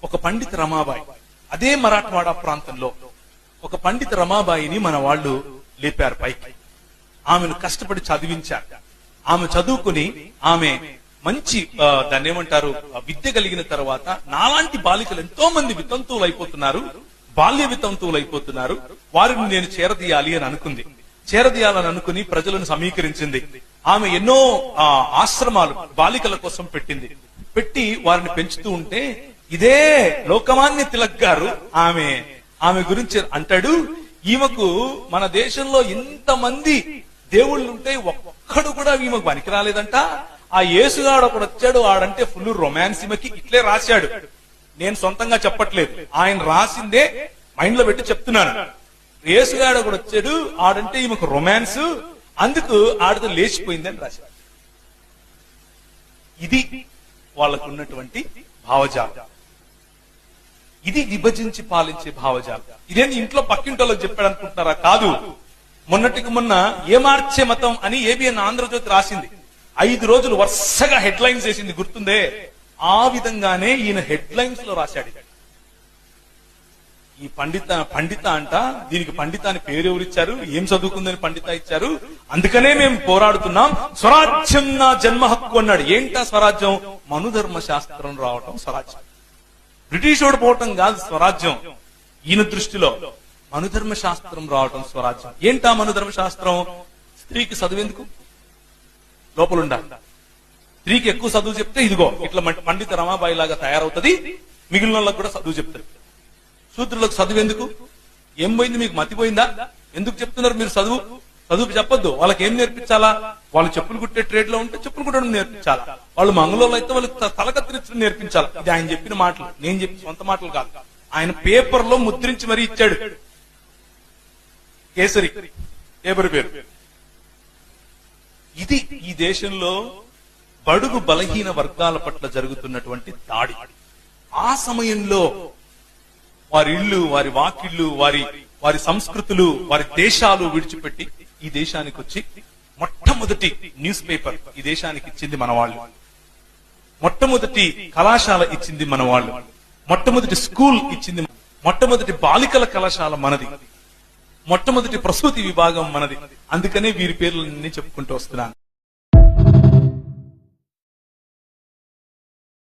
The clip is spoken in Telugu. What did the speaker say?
ఒక పండిత రమాబాయి, అదే మరాఠవాడ ప్రాంతంలో ఒక పండిత రమాబాయిని మన వాళ్ళు లేపారు పైకి. ఆమెను కష్టపడి చదివించారు. ఆమె చదువుకుని ఆమె మంచి దాన్ని ఏమంటారు విద్య కలిగిన తర్వాత నాలాంటి బాలికలు ఎంతో మంది వితంతువులు అయిపోతున్నారు, బాల్య వితంతువులు అయిపోతున్నారు, వారిని నేను చేరదీయాలి అని అనుకుంది. చేరదీయాలని అనుకుని ప్రజలను సమీకరించింది. ఆమె ఎన్నో ఆశ్రమాలు బాలికల కోసం పెట్టింది. పెట్టి వారిని పెంచుతూ ఉంటే ఇదే లోకమాన్య తిలక్ గారు ఆమె గురించి అంటాడు, ఈమెకు మన దేశంలో ఇంతమంది దేవుళ్ళుంటే ఒక్కడు కూడా ఈమెకు పనికి రాలేదంట. ఆ యేసుగాడు ఒకడు వచ్చాడు, ఆడంటే ఫుల్ రొమాన్స్. ఈమెకి ఇట్లే రాశాడు, నేను సొంతంగా చెప్పట్లేదు, ఆయన రాసిందే మైండ్ లో పెట్టి చెప్తున్నాను. యేసుగాడు ఒకడు వచ్చాడు, ఆడంటే ఈమెకు రొమాన్స్, అందుకు ఆడితో లేచిపోయింది అని రాశాడు. ఇది వాళ్ళకున్నటువంటి భావజాలం. ఇది విభజించి పాలించే భావజాలం. ఇదేంటి ఇంట్లో పక్కింటోళ్ళకి చెప్పాడు అనుకుంటున్నారా? కాదు. మొన్నటికి మొన్న ఏ మార్చే మతం అని ఏబిఎన్ ఆంధ్రజ్యోతి రాసింది. 5 రోజులు వరుసగా హెడ్ లైన్స్ వేసింది, గుర్తుందే? ఆ విధంగానే ఈయన హెడ్ లైన్స్ లో రాశాడు. ఈ పండిత అంట, దీనికి పండిత అని పేరు ఎవరిచ్చారు, ఏం చదువుకుందని పండిత ఇచ్చారు, అందుకనే మేము పోరాడుతున్నాం, స్వరాజ్యం నా జన్మ హక్కు అన్నాడు. ఏంటా స్వరాజ్యం? మనుధర్మ శాస్త్రం రావటం స్వరాజ్యం. బ్రిటిష్ వాడు పోవటం కాదు స్వరాజ్యం. ఈయన దృష్టిలో మనుధర్మ శాస్త్రం రావటం స్వరాజ్యం. ఏంటా మనుధర్మ శాస్త్రం? స్త్రీకి చదువెందుకు, లోపల ఉండాలి. స్త్రీకి ఎక్కువ చదువు చెప్తే ఇదిగో ఇట్లా పండిత రమాబాయి లాగా తయారవుతుంది, మిగిలిన వాళ్ళకి కూడా చదువు చెప్తారు. శూద్రులకు చదువు ఎందుకు? ఏం పోయింది మీకు? మతిపోయిందా? ఎందుకు చెప్తున్నారు మీరు చదువు చెప్పొద్దు. వాళ్ళకి ఏం నేర్పించాలా? వాళ్ళు చెప్పులు కుట్టే ట్రేడ్ లో ఉంటే చెప్పులు కుట్టడం నేర్పించాలా, వాళ్ళు మంగళూరులో అయితే వాళ్ళకి తలకత్తిరించడం నేర్పించాలి. ఇది ఆయన చెప్పిన మాటలు, నేను చెప్పిన సొంత మాటలు కాదు. ఆయన పేపర్ లో ముద్రించి మరీ ఇచ్చాడు. కేసరి పేపర్ పేరు. ఇది ఈ దేశంలో బడుగు బలహీన వర్గాల పట్ల జరుగుతున్నటువంటి దాడి. ఆ సమయంలో వారి ఇళ్ళు, వారి వాకిళ్ళు, వారి సంస్కృతులు, వారి దేశాలు విడిచిపెట్టి ఈ దేశానికి వచ్చి మొట్టమొదటి న్యూస్ పేపర్ ఈ దేశానికి ఇచ్చింది మన వాళ్ళు. మొట్టమొదటి కళాశాల ఇచ్చింది మన వాళ్ళు. మొట్టమొదటి స్కూల్ ఇచ్చింది, మొట్టమొదటి బాలికల కళాశాల మనది, మొట్టమొదటి ప్రసూతి విభాగం మనది. అందుకనే వీరి పేర్లు చెప్పుకుంటూ వస్తున్నాను.